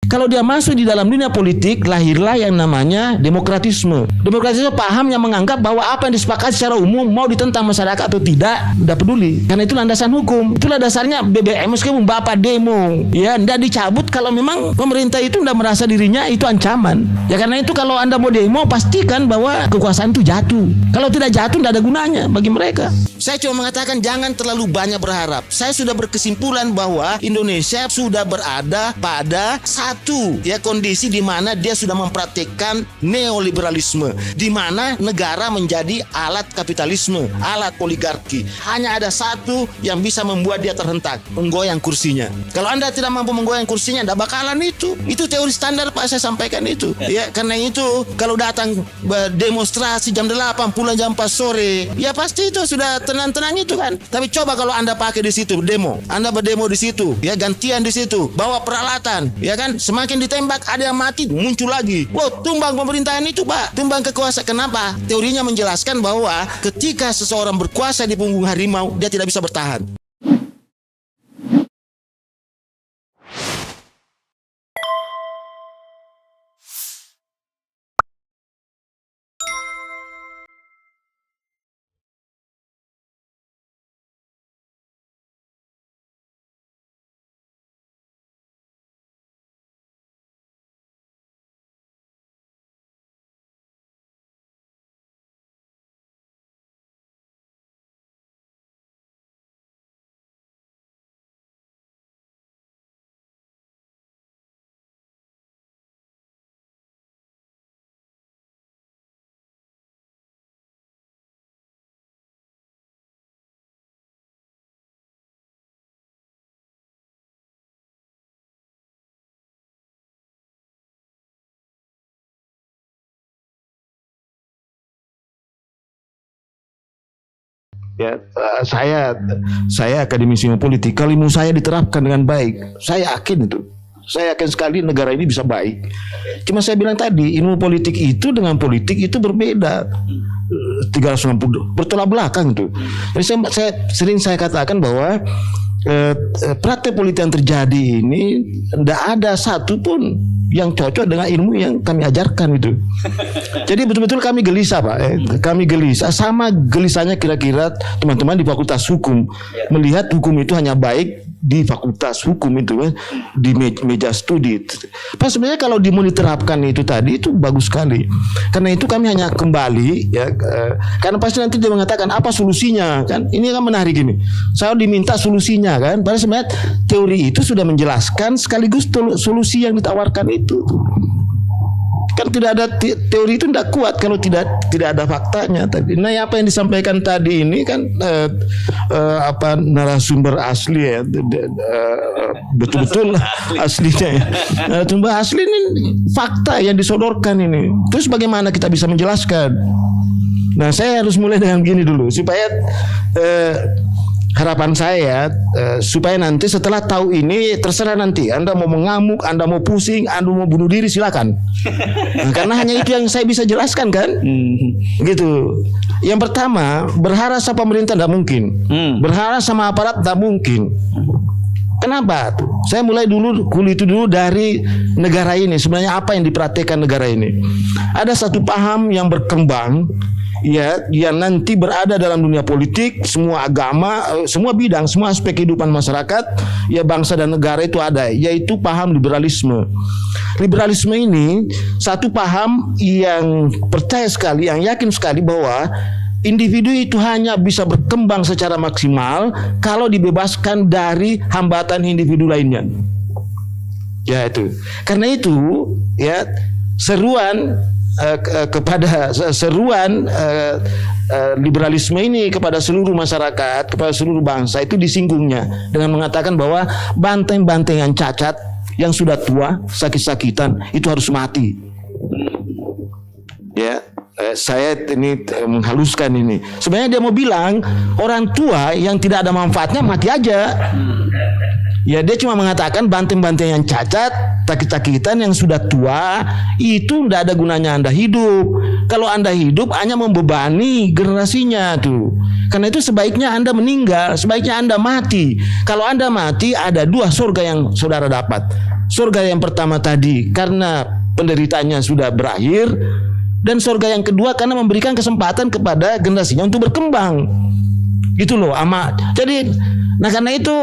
Kalau dia masuk di dalam dunia politik, lahirlah yang namanya demokratisme. Demokratisme paham yang menganggap bahwa apa yang disepakati secara umum mau ditentang masyarakat atau tidak, udah peduli. Karena itu landasan hukum. Itulah dasarnya BBM meskipun Bapak demo, ya tidak dicabut kalau memang pemerintah itu tidak merasa dirinya itu ancaman. Ya karena itu kalau Anda mau demo, pastikan bahwa kekuasaan itu jatuh. Kalau tidak jatuh, tidak ada gunanya bagi mereka. Saya cuma mengatakan jangan terlalu banyak berharap. Saya sudah berkesimpulan bahwa Indonesia sudah berada pada satu kondisi di mana dia sudah mempraktikkan neoliberalisme, di mana negara menjadi alat kapitalisme, alat oligarki. Hanya ada satu yang bisa membuat dia terhentak, menggoyang kursinya. Kalau Anda tidak mampu menggoyang kursinya, tidak bakalan itu. Itu teori standar Pak, saya sampaikan itu. Ya, karena itu kalau datang demonstrasi jam 8 pulang jam 4 sore, ya pasti itu sudah tenang-tenang itu kan. Tapi coba kalau Anda pakai di situ demo, Anda berdemo di situ, ya gantian di situ, bawa peralatan, ya kan, semakin ditembak ada yang mati, muncul lagi. Wow, tumbang pemerintahan itu Pak, tumbang kekuasaan. Kenapa? Teorinya menjelaskan bahwa ketika seseorang berkuasa di punggung harimau, dia tidak bisa bertahan. Ya, saya akademisi ilmu politik. Kalau ilmu saya diterapkan dengan baik, saya yakin itu. Saya yakin sekali negara ini bisa baik. Cuma saya bilang tadi, ilmu politik itu dengan politik itu berbeda. 360 bertolak belakang itu. Jadi saya katakan bahwa praktek politik yang terjadi ini tidak ada satu pun yang cocok dengan ilmu yang kami ajarkan itu. Jadi betul-betul kami gelisah Pak. Kami gelisah, sama gelisahnya kira-kira teman-teman di Fakultas Hukum melihat hukum itu hanya baik di Fakultas Hukum itu kan, di meja studi. Pas sebenarnya kalau mau diterapkan itu tadi itu bagus sekali. Karena itu kami hanya kembali karena pasti nanti dia mengatakan apa solusinya kan. Ini kan menarik ini. Saya diminta solusinya kan. Padahal sebenarnya teori itu sudah menjelaskan sekaligus solusi yang ditawarkan itu. Kan tidak ada teori itu tidak kuat kalau tidak ada faktanya tadi. Nah, apa yang disampaikan tadi ini kan narasumber asli ya, betul-betul aslinya ya. Narasumber asli ini fakta yang disodorkan ini. Terus bagaimana kita bisa menjelaskan? Nah, saya harus mulai dengan begini dulu supaya harapan saya supaya nanti setelah tahu ini terserah nanti Anda mau mengamuk, Anda mau pusing, Anda mau bunuh diri silakan. Karena hanya itu yang saya bisa jelaskan kan. Gitu. Yang pertama, berharap sama pemerintah tidak mungkin. Berharap sama aparat tidak mungkin. Kenapa? Saya mulai dulu dari negara ini. Sebenarnya apa yang dipraktikkan negara ini? Ada satu paham yang berkembang yang nanti berada dalam dunia politik, semua agama, semua bidang, semua aspek kehidupan masyarakat, bangsa dan negara itu ada, yaitu paham liberalisme. Liberalisme ini satu paham yang percaya sekali, yang yakin sekali bahwa individu itu hanya bisa berkembang secara maksimal kalau dibebaskan dari hambatan individu lainnya. Ya itu. Karena itu seruan liberalisme ini kepada seluruh masyarakat, kepada seluruh bangsa itu disinggungnya dengan mengatakan bahwa banteng-banteng yang cacat, yang sudah tua, sakit-sakitan itu harus mati. Ya, saya ini menghaluskan ini. Sebenarnya dia mau bilang orang tua yang tidak ada manfaatnya mati aja. Ya dia cuma mengatakan banteng-banteng yang cacat, sakit-sakitan yang sudah tua itu tidak ada gunanya Anda hidup. Kalau Anda hidup hanya membebani generasinya tuh. Karena itu sebaiknya Anda meninggal, sebaiknya Anda mati. Kalau Anda mati ada dua surga yang saudara dapat. Surga yang pertama tadi karena penderitaannya sudah berakhir, dan surga yang kedua karena memberikan kesempatan kepada generasinya untuk berkembang. Gitu loh amat. Jadi nah karena itu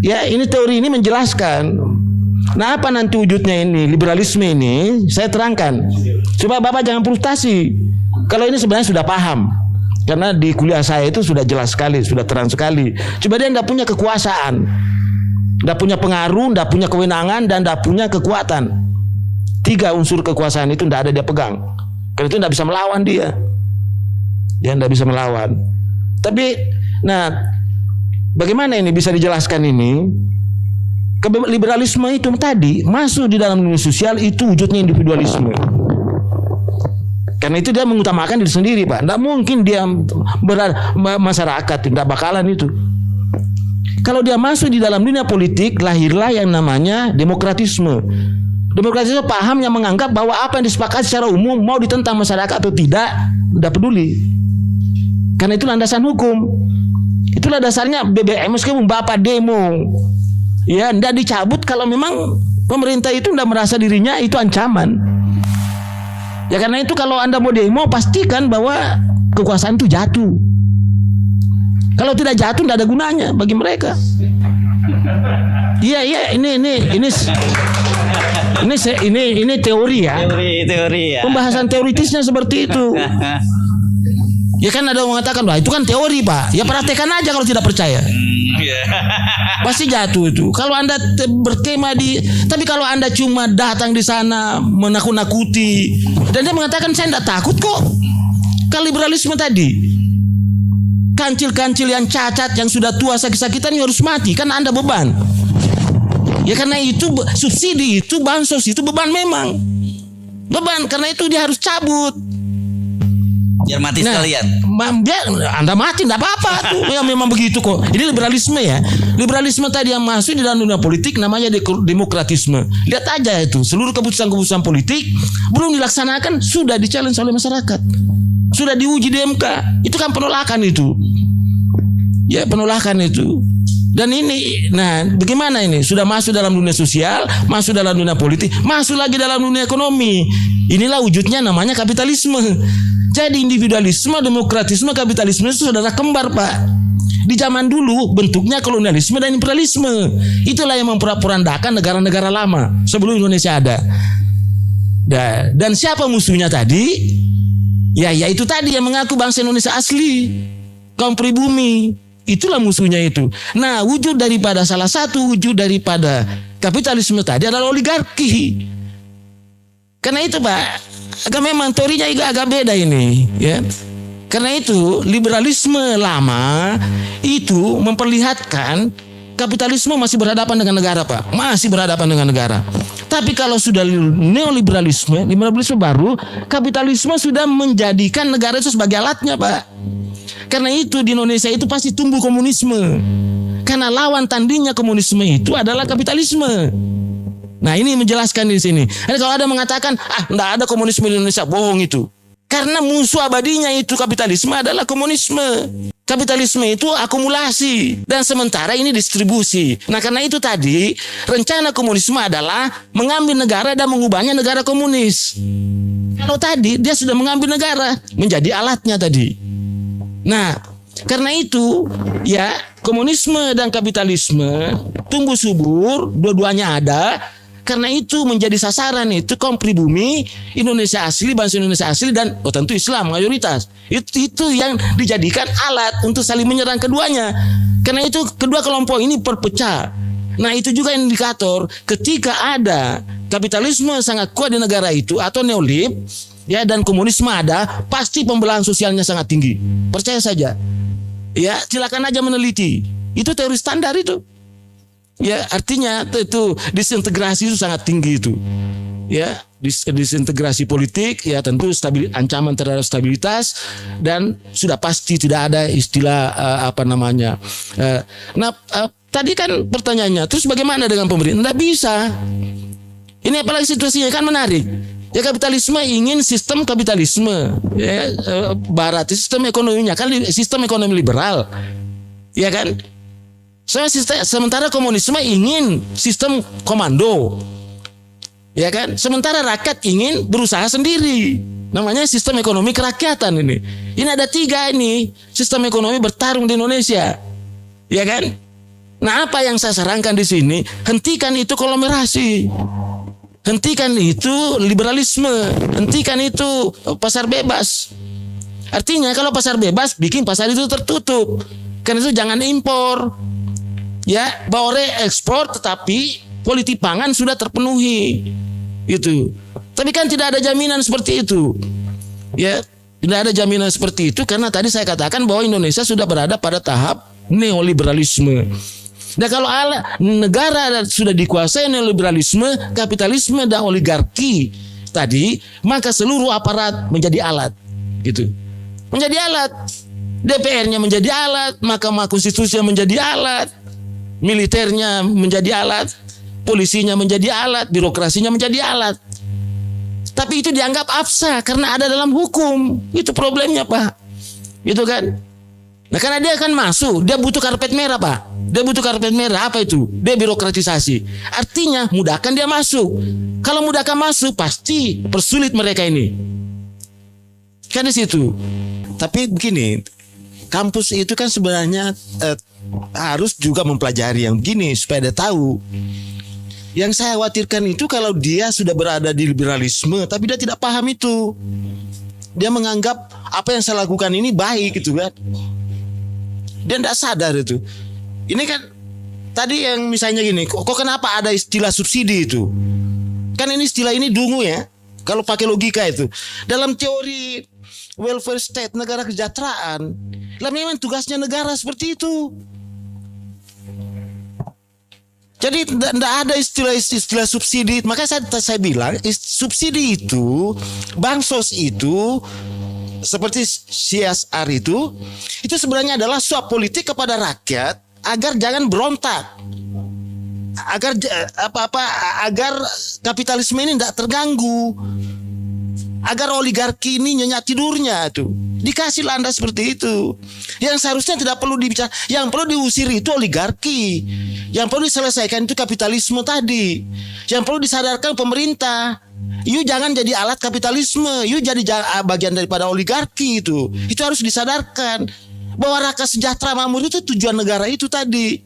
ya ini teori ini menjelaskan. Nah apa nanti wujudnya ini liberalisme ini saya terangkan. Coba Bapak jangan frustasi. Kalau ini sebenarnya sudah paham. Karena di kuliah saya itu sudah jelas sekali, sudah terang sekali. Coba dia tidak punya kekuasaan, tidak punya pengaruh, tidak punya kewenangan, dan tidak punya kekuatan. 3 unsur kekuasaan itu tidak ada dia pegang. Karena itu tidak bisa melawan dia. Dia tidak bisa melawan. Tapi, nah, bagaimana ini bisa dijelaskan ini? Liberalisme itu tadi masuk di dalam dunia sosial itu wujudnya individualisme. Karena itu dia mengutamakan diri sendiri, Pak. Tidak mungkin dia masyarakat, tidak bakalan itu. Kalau dia masuk di dalam dunia politik, lahirlah yang namanya demokratisme. Demokratisme paham yang menganggap bahwa apa yang disepakati secara umum mau ditentang masyarakat atau tidak peduli. Karena itu landasan hukum. Itulah dasarnya BBM meskipun Bapak demo, ya tidak dicabut kalau memang pemerintah itu tidak merasa dirinya itu ancaman. Ya karena itu kalau Anda mau demo pastikan bahwa kekuasaan itu jatuh. Kalau tidak jatuh tidak ada gunanya bagi mereka. Iya ini teori ya. Teori ya. Pembahasan teoritisnya seperti itu. Ya kan ada yang mengatakan, wah itu kan teori Pak. Ya praktekkan aja kalau tidak percaya. Pasti jatuh itu. Kalau Anda berkemah tapi kalau Anda cuma datang di sana menakut-nakuti, dan dia mengatakan saya tidak takut kok. Kalau liberalisme tadi, kancil-kancil yang cacat, yang sudah tua sakit-sakitan harus mati, kan Anda beban. Ya karena itu subsidi itu, bansos itu beban memang. Beban, karena itu dia harus cabut. Biar mati sekalian. Biar Anda mati tidak apa-apa tuh. Ya memang begitu kok. Ini liberalisme ya. Liberalisme tadi yang masuk di dalam dunia politik namanya demokratisme. Lihat aja itu, seluruh keputusan-keputusan politik belum dilaksanakan sudah di-challenge oleh masyarakat. Sudah diuji di MK. Itu kan penolakan itu. Ya penolakan itu. Dan ini, nah bagaimana ini? Sudah masuk dalam dunia sosial, masuk dalam dunia politik, masuk lagi dalam dunia ekonomi. Inilah wujudnya namanya kapitalisme. Jadi individualisme, demokratisme, kapitalisme itu saudara kembar Pak. Di zaman dulu bentuknya kolonialisme dan imperialisme. Itulah yang memporak-porandakan negara-negara lama sebelum Indonesia ada. Dan siapa musuhnya tadi? Ya itu tadi yang mengaku bangsa Indonesia asli, kaum pribumi. Itulah musuhnya itu. Nah wujud daripada salah satu wujud daripada kapitalisme tadi adalah oligarki. Karena itu Pak, memang teorinya agak beda ini ya. Karena itu liberalisme lama itu memperlihatkan kapitalisme masih berhadapan dengan negara Pak. Masih berhadapan dengan negara. Tapi kalau sudah neoliberalisme, liberalisme baru, kapitalisme sudah menjadikan negara itu sebagai alatnya Pak. Karena itu di Indonesia itu pasti tumbuh komunisme. Karena lawan tandingnya komunisme itu adalah kapitalisme. Nah ini menjelaskan di sini. Jadi kalau ada mengatakan tidak ada komunisme di Indonesia, bohong itu. Karena musuh abadinya itu kapitalisme adalah komunisme. Kapitalisme itu akumulasi dan sementara ini distribusi. Nah karena itu tadi rencana komunisme adalah mengambil negara dan mengubahnya negara komunis. Kalau tadi dia sudah mengambil negara menjadi alatnya tadi. Nah karena itu ya komunisme dan kapitalisme tumbuh subur, dua-duanya ada. Karena itu menjadi sasaran itu kaum pribumi Indonesia asli, bangsa Indonesia asli, dan tentu Islam mayoritas. Itu yang dijadikan alat untuk saling menyerang keduanya. Karena itu kedua kelompok ini berpecah. Nah itu juga indikator ketika ada kapitalisme sangat kuat di negara itu atau neolib ya, dan komunisme ada, pasti pembelahan sosialnya sangat tinggi. Percaya saja. Ya silakan aja meneliti. Itu teori standar itu. Ya artinya itu disintegrasi itu sangat tinggi itu. Ya disintegrasi politik ya tentu ancaman terhadap stabilitas, dan sudah pasti tidak ada istilah tadi kan pertanyaannya, terus bagaimana dengan pemerintah? Tidak bisa. Ini apalagi situasinya kan menarik. Ya kapitalisme ingin sistem kapitalisme, ya, Barat sistem ekonominya kan sistem ekonomi liberal, ya kan. Sementara komunisme ingin sistem komando, ya kan. Sementara rakyat ingin berusaha sendiri, namanya sistem ekonomi kerakyatan ini. Ini ada 3 ini sistem ekonomi bertarung di Indonesia, ya kan. Nah, apa yang saya sarankan di sini, hentikan itu konglomerasi. Hentikan itu liberalisme, hentikan itu pasar bebas. Artinya kalau pasar bebas, bikin pasar itu tertutup. Karena itu jangan impor. Ya, boleh ekspor tetapi politik pangan sudah terpenuhi. Itu. Tapi kan tidak ada jaminan seperti itu. Ya, tidak ada jaminan seperti itu karena tadi saya katakan bahwa Indonesia sudah berada pada tahap neoliberalisme. Nah, kalau negara sudah dikuasai neoliberalisme, kapitalisme dan oligarki tadi, maka seluruh aparat menjadi alat, gitu. Menjadi alat. DPR-nya menjadi alat, Mahkamah Konstitusi menjadi alat, militernya menjadi alat, polisinya menjadi alat, birokrasinya menjadi alat. Tapi itu dianggap absah karena ada dalam hukum. Itu problemnya, Pak. Gitu kan? Nah, karena dia akan masuk, dia butuh karpet merah, Pak. Dia butuh karpet merah, apa itu? Debirokratisasi. Artinya mudahkan dia masuk. Kalau mudahkan masuk, pasti persulit mereka ini. Kan di situ. Tapi begini, kampus itu kan sebenarnya harus juga mempelajari yang begini supaya dia tahu. Yang saya khawatirkan itu kalau dia sudah berada di liberalisme, tapi dia tidak paham itu. Dia menganggap apa yang saya lakukan ini baik gitu kan. Dia tidak sadar itu. Ini kan tadi yang misalnya gini, kok kenapa ada istilah subsidi itu? Kan ini istilah ini dungu ya. Kalau pakai logika itu. Dalam teori welfare state, negara kesejahteraan, lah memang tugasnya negara seperti itu. Jadi tidak ada istilah subsidi. Makanya saya bilang subsidi itu, bansos itu, seperti CSR itu sebenarnya adalah suap politik kepada rakyat agar jangan berontak, agar kapitalisme ini tidak terganggu, agar oligarki ini nyenyak tidurnya tuh. Dikasih landa seperti itu. Yang seharusnya tidak perlu dibicarakan, yang perlu diusir itu oligarki. Yang perlu diselesaikan itu kapitalisme tadi. Yang perlu disadarkan pemerintah. You jangan jadi alat kapitalisme, you jadi bagian daripada oligarki itu. Itu harus disadarkan bahwa rakyat sejahtera makmur itu tujuan negara itu tadi.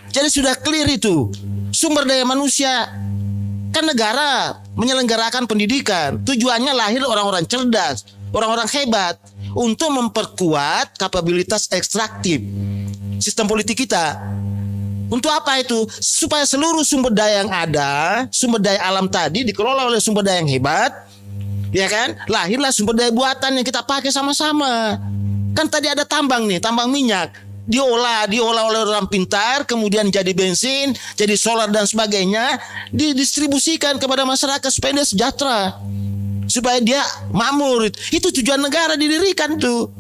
Jadi sudah clear itu. Sumber daya manusia. Kan negara menyelenggarakan pendidikan. Tujuannya lahir orang-orang cerdas, orang-orang hebat untuk memperkuat kapabilitas ekstraktif sistem politik kita. Untuk apa itu? Supaya seluruh sumber daya yang ada, sumber daya alam tadi dikelola oleh sumber daya yang hebat, ya kan? Lahirlah sumber daya buatan yang kita pakai sama-sama. Kan tadi ada tambang nih, tambang minyak. Diolah oleh orang pintar, kemudian jadi bensin, jadi solar dan sebagainya, didistribusikan kepada masyarakat supaya dia sejahtera, supaya dia makmur. Itu tujuan negara didirikan tuh.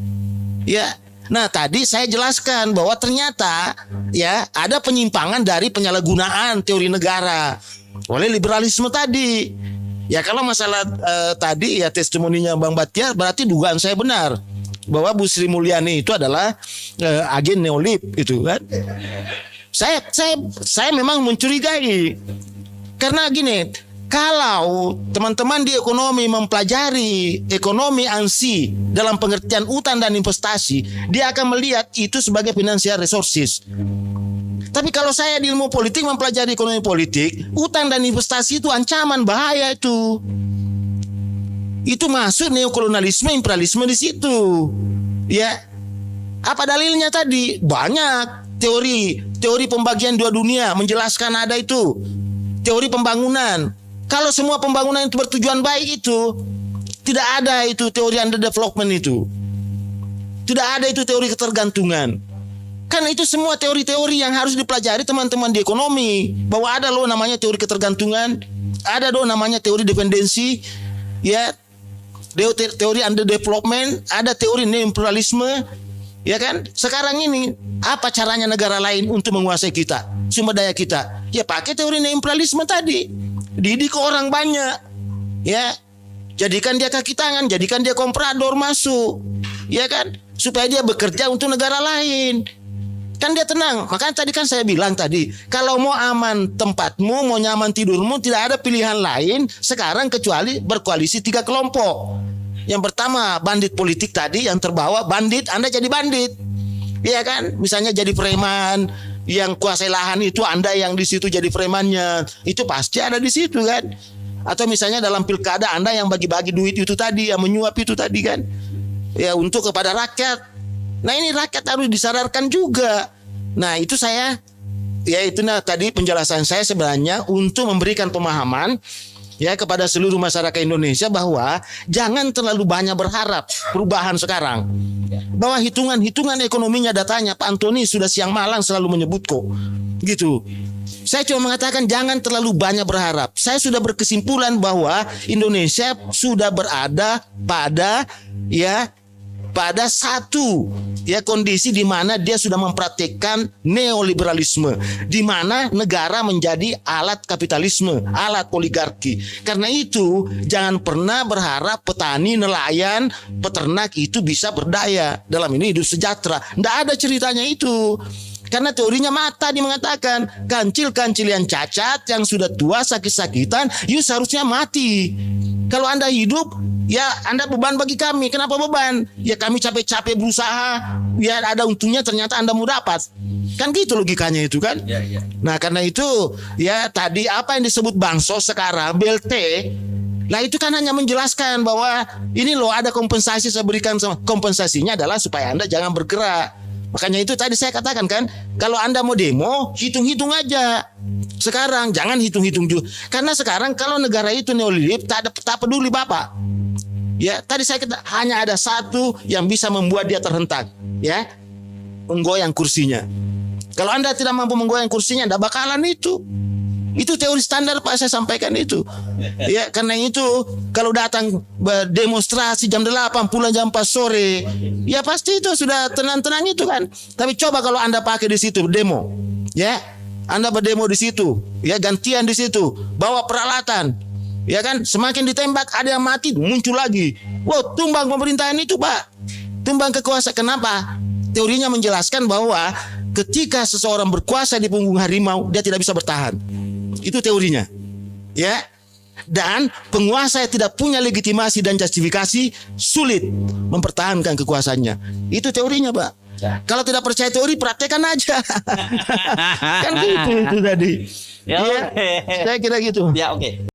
Ya. Nah, tadi saya jelaskan bahwa ternyata ya ada penyimpangan dari penyalahgunaan teori negara oleh liberalisme tadi. Ya, kalau masalah tadi ya testimoninya Bang Batia, berarti dugaan saya benar bahwa Bu Sri Mulyani itu adalah agen neolib itu kan. Saya memang mencurigai karena gini, kalau teman-teman di ekonomi mempelajari ekonomi ANSI dalam pengertian utang dan investasi, dia akan melihat itu sebagai financial resources. Tapi kalau saya di ilmu politik mempelajari ekonomi politik, utang dan investasi itu ancaman, bahaya itu. Itu masuk neokolonialisme, imperialisme di situ. Ya. Apa dalilnya tadi? Banyak teori pembagian dua dunia menjelaskan ada itu. Teori pembangunan. Kalau semua pembangunan itu bertujuan baik itu, tidak ada itu teori underdevelopment itu. Tidak ada itu teori ketergantungan. Kan itu semua teori-teori yang harus dipelajari teman-teman di ekonomi. Bahwa ada loh namanya teori ketergantungan, ada loh namanya teori dependensi, ya. Teori underdevelopment, ada teori neoliberalisme, Ya kan? Sekarang ini apa caranya negara lain untuk menguasai kita, sumber daya kita? Ya pakai teori neoimperialisme tadi. Didik orang banyak. Ya. Jadikan dia kaki tangan, jadikan dia komprador masuk. Ya kan? Supaya dia bekerja untuk negara lain. Kan dia tenang. Makanya tadi kan saya bilang tadi, kalau mau aman tempatmu, mau nyaman tidurmu, tidak ada pilihan lain sekarang kecuali berkoalisi 3 kelompok. Yang pertama bandit politik tadi yang terbawa bandit, Anda jadi bandit. Iya kan? Misalnya jadi preman, yang kuasai lahan itu Anda yang di situ jadi premannya. Itu pasti ada di situ kan? Atau misalnya dalam pilkada Anda yang bagi-bagi duit itu tadi, yang menyuap itu tadi kan. Ya untuk kepada rakyat. Nah, ini rakyat harus disadarkan juga. Nah, itu saya tadi penjelasan saya sebenarnya untuk memberikan pemahaman ya kepada seluruh masyarakat Indonesia bahwa jangan terlalu banyak berharap perubahan sekarang. Bahwa hitungan ekonominya, datanya Pak Antoni sudah siang malam selalu menyebut kok. Gitu. Saya cuma mengatakan jangan terlalu banyak berharap. Saya sudah berkesimpulan bahwa Indonesia sudah berada pada satu kondisi di mana dia sudah mempraktikkan neoliberalisme, di mana negara menjadi alat kapitalisme, alat oligarki. Karena itu jangan pernah berharap petani, nelayan, peternak itu bisa berdaya, dalam ini hidup sejahtera. Tidak ada ceritanya itu. Karena teorinya mata dia mengatakan kancil-kancil yang cacat, yang sudah tua sakit-sakitan, seharusnya mati. Kalau Anda hidup, ya Anda beban bagi kami. Kenapa beban? Ya kami capek-capek berusaha, ya ada untungnya ternyata Anda mau dapat. Kan gitu logikanya itu kan? Ya. Nah karena itu ya tadi apa yang disebut bansos sekarang, BLT, nah itu kan hanya menjelaskan bahwa ini loh ada kompensasi saya berikan. Kompensasinya adalah supaya Anda jangan bergerak. Makanya itu tadi saya katakan kan, kalau Anda mau demo, hitung-hitung aja. Sekarang jangan hitung-hitung juga. Karena sekarang kalau negara itu neoliberal, tak peduli Bapak. Ya, tadi saya kata hanya ada satu yang bisa membuat dia terhentak, ya. Menggoyang kursinya. Kalau Anda tidak mampu menggoyang kursinya, tidak bakalan itu. Itu teori standar Pak, saya sampaikan itu. Ya, karena itu kalau datang demonstrasi jam 8 pulang jam 4 sore, ya pasti itu sudah tenang-tenang itu kan. Tapi coba kalau Anda pakai di situ demo, ya. Anda berdemo di situ, ya gantian di situ, bawa peralatan. Ya kan, semakin ditembak ada yang mati, muncul lagi. Wow, tumbang pemerintahan itu, Pak. Tumbang kekuasaan. Kenapa? Teorinya menjelaskan bahwa ketika seseorang berkuasa di punggung harimau, dia tidak bisa bertahan. Itu teorinya. Ya. Dan penguasa yang tidak punya legitimasi dan justifikasi sulit mempertahankan kekuasaannya. Itu teorinya, Pak. Kalau tidak percaya teori, praktekkan aja. Kan gitu itu tadi. Ya, saya kira gitu. Ya, oke.